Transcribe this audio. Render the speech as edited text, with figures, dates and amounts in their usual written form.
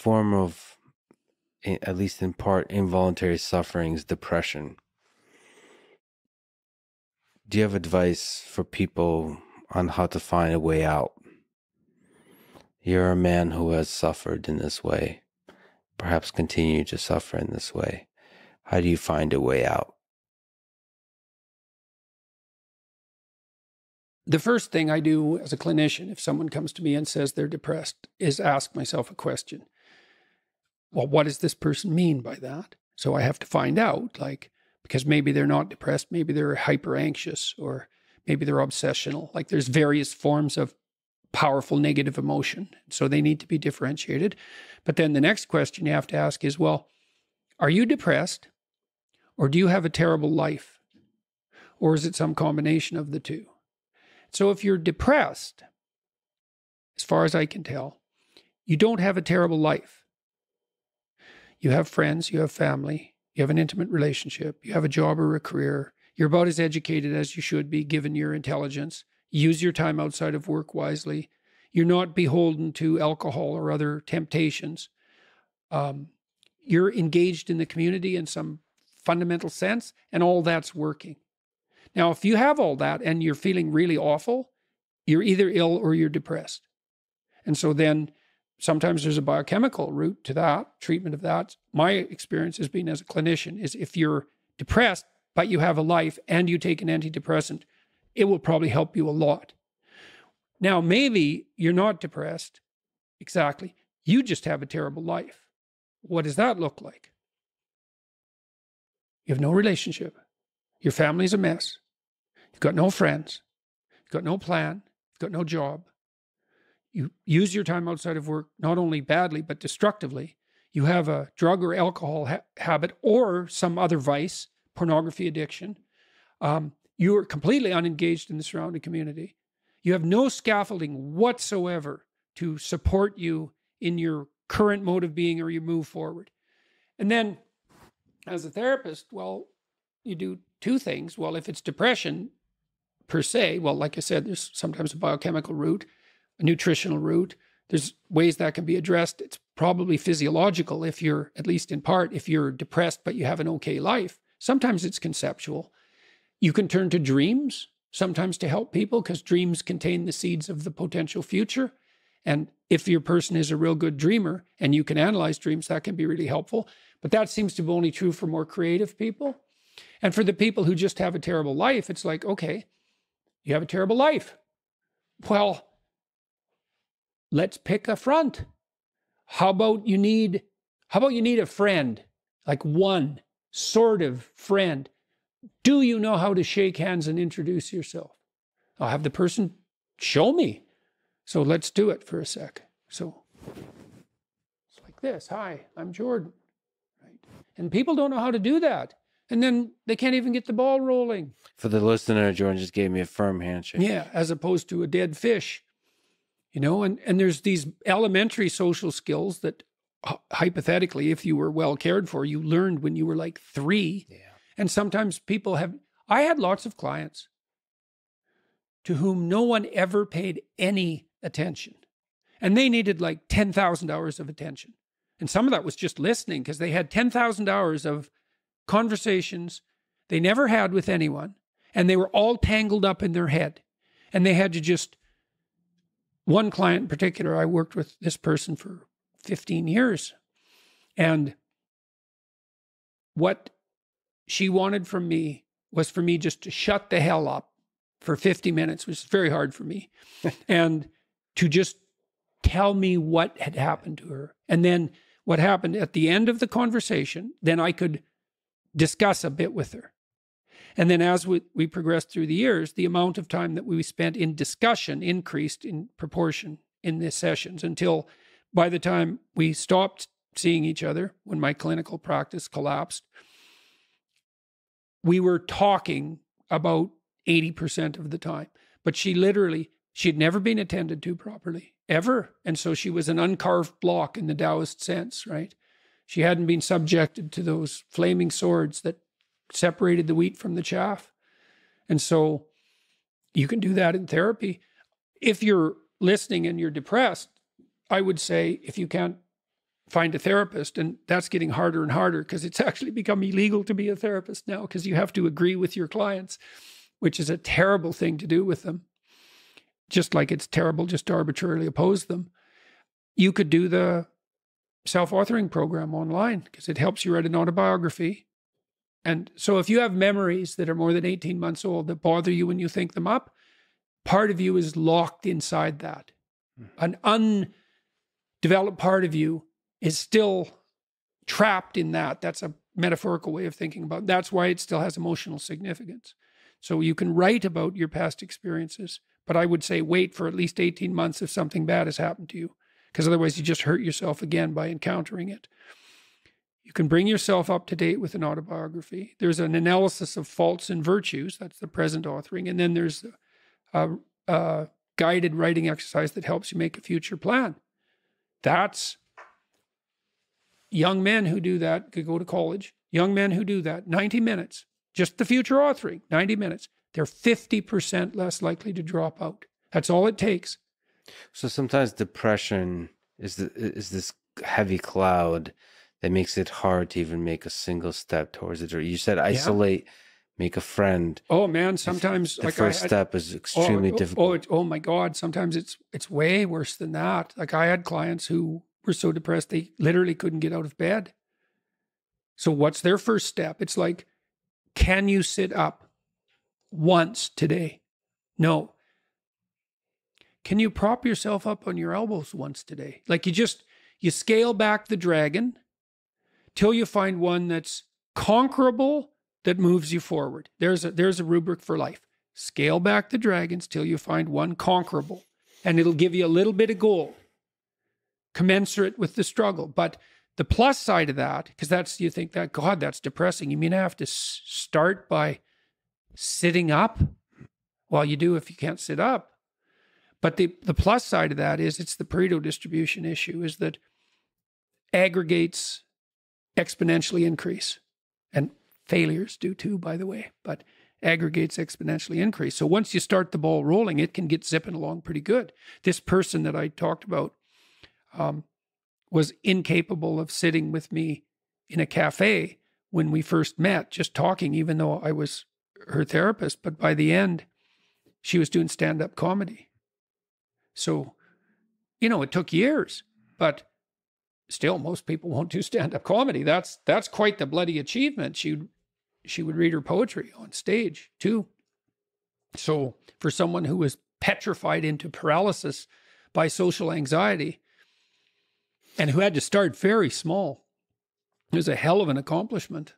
form of, at least in part, involuntary suffering is depression. Do you have advice for people on how to find a way out? You're a man who has suffered in this way, perhaps continue to suffer in this way. How do you find a way out? The first thing I do as a clinician, if someone comes to me and says they're depressed, is ask myself a question. Well, what does this person mean by that? So I have to find out, because maybe they're not depressed, maybe they're hyper anxious, or maybe they're obsessional. There's various forms of powerful negative emotion. So they need to be differentiated. But then the next question you have to ask is, well, are you depressed? Or do you have a terrible life? Or is it some combination of the two? So if you're depressed, as far as I can tell, you don't have a terrible life. You have friends, you have family, you have an intimate relationship, you have a job or a career. You're about as educated as you should be given your intelligence. Use your time outside of work wisely. You're not beholden to alcohol or other temptations. You're engaged in the community in some fundamental sense, and all that's working. Now, if you have all that and you're feeling really awful, you're either ill or you're depressed. And so then sometimes there's a biochemical route to that, treatment of that. My experience has been as a clinician is if you're depressed, but you have a life and you take an antidepressant, it will probably help you a lot. Now, maybe you're not depressed. Exactly. You just have a terrible life. What does that look like? You have no relationship. Your family's a mess. You've got no friends. You've got no plan. You've got no job. You use your time outside of work, not only badly, but destructively. You have a drug or alcohol habit or some other vice, pornography addiction. You are completely unengaged in the surrounding community. You have no scaffolding whatsoever to support you in your current mode of being or your move forward. And then as a therapist, well, you do two things. Well, if it's depression per se, well, like I said, there's sometimes a biochemical route, a nutritional route. There's ways that can be addressed. It's probably physiological if you're, at least in part, if you're depressed but you have an okay life. Sometimes it's conceptual. You can turn to dreams sometimes to help people because dreams contain the seeds of the potential future. And if your person is a real good dreamer and you can analyze dreams, that can be really helpful. But that seems to be only true for more creative people. And for the people who just have a terrible life, it's like, okay, you have a terrible life. Well, let's pick a front. How about you need a friend, like one sort of friend? Do you know how to shake hands and introduce yourself? I'll have the person show me. So let's do it for a sec. So it's like this. Hi, I'm Jordan. Right? And people don't know how to do that. And then they can't even get the ball rolling. For the listener, Jordan just gave me a firm handshake. Yeah, as opposed to a dead fish. And there's these elementary social skills that hypothetically, if you were well cared for, you learned when you were like 3. Yeah. And sometimes I had lots of clients to whom no one ever paid any attention. And they needed like 10,000 hours of attention. And some of that was just listening because they had 10,000 hours of conversations they never had with anyone. And they were all tangled up in their head. And they had to just, one client in particular, I worked with this person for 15 years. And what she wanted from me was for me just to shut the hell up for 50 minutes, which is very hard for me, and to just tell me what had happened to her. And then what happened at the end of the conversation, then I could discuss a bit with her. And then as we progressed through the years, the amount of time that we spent in discussion increased in proportion in the sessions until by the time we stopped seeing each other, when my clinical practice collapsed, we were talking about 80% of the time. But she had never been attended to properly, ever. And so she was an uncarved block in the Taoist sense, right? She hadn't been subjected to those flaming swords that separated the wheat from the chaff. And so you can do that in therapy. If you're listening and you're depressed, I would say if you can't find a therapist, and that's getting harder and harder because it's actually become illegal to be a therapist now because you have to agree with your clients, which is a terrible thing to do with them. Just like it's terrible just to arbitrarily oppose them. You could do the self-authoring program online because it helps you write an autobiography. And so if you have memories that are more than 18 months old that bother you when you think them up, part of you is locked inside that. An undeveloped part of you is still trapped in that. That's a metaphorical way of thinking about it. That's why it still has emotional significance. So you can write about your past experiences, but I would say wait for at least 18 months if something bad has happened to you, because otherwise you just hurt yourself again by encountering it. You can bring yourself up to date with an autobiography. There's an analysis of faults and virtues. That's the present authoring. And then there's a guided writing exercise that helps you make a future plan. That's young men who do that, could go to college. Young men who do that, 90 minutes, just the future authoring, 90 minutes. They're 50% less likely to drop out. That's all it takes. So sometimes depression is this heavy cloud that makes it hard to even make a single step towards it. Or you said isolate, make a friend. Oh man, sometimes the first step is extremely difficult. Oh my God, sometimes it's way worse than that. Like I had clients who were so depressed they literally couldn't get out of bed. So what's their first step? It's like, can you sit up once today? No. Can you prop yourself up on your elbows once today? Like you scale back the dragon till you find one that's conquerable, that moves you forward. There's a rubric for life. Scale back the dragons till you find one conquerable, and it'll give you a little bit of gold, commensurate with the struggle. But the plus side of that, because you think that, God, that's depressing. You mean I have to start by sitting up? Well, you do if you can't sit up. But the plus side of that is it's the Pareto distribution issue, is that aggregates exponentially increase. And failures do too, by the way, but aggregates exponentially increase. So once you start the ball rolling, it can get zipping along pretty good. This person that I talked about was incapable of sitting with me in a cafe when we first met, just talking, even though I was her therapist. But by the end, she was doing stand-up comedy. So, it took years, but still, most people won't do stand-up comedy. That's quite the bloody achievement. She would read her poetry on stage too. So for someone who was petrified into paralysis by social anxiety and who had to start very small, it was a hell of an accomplishment.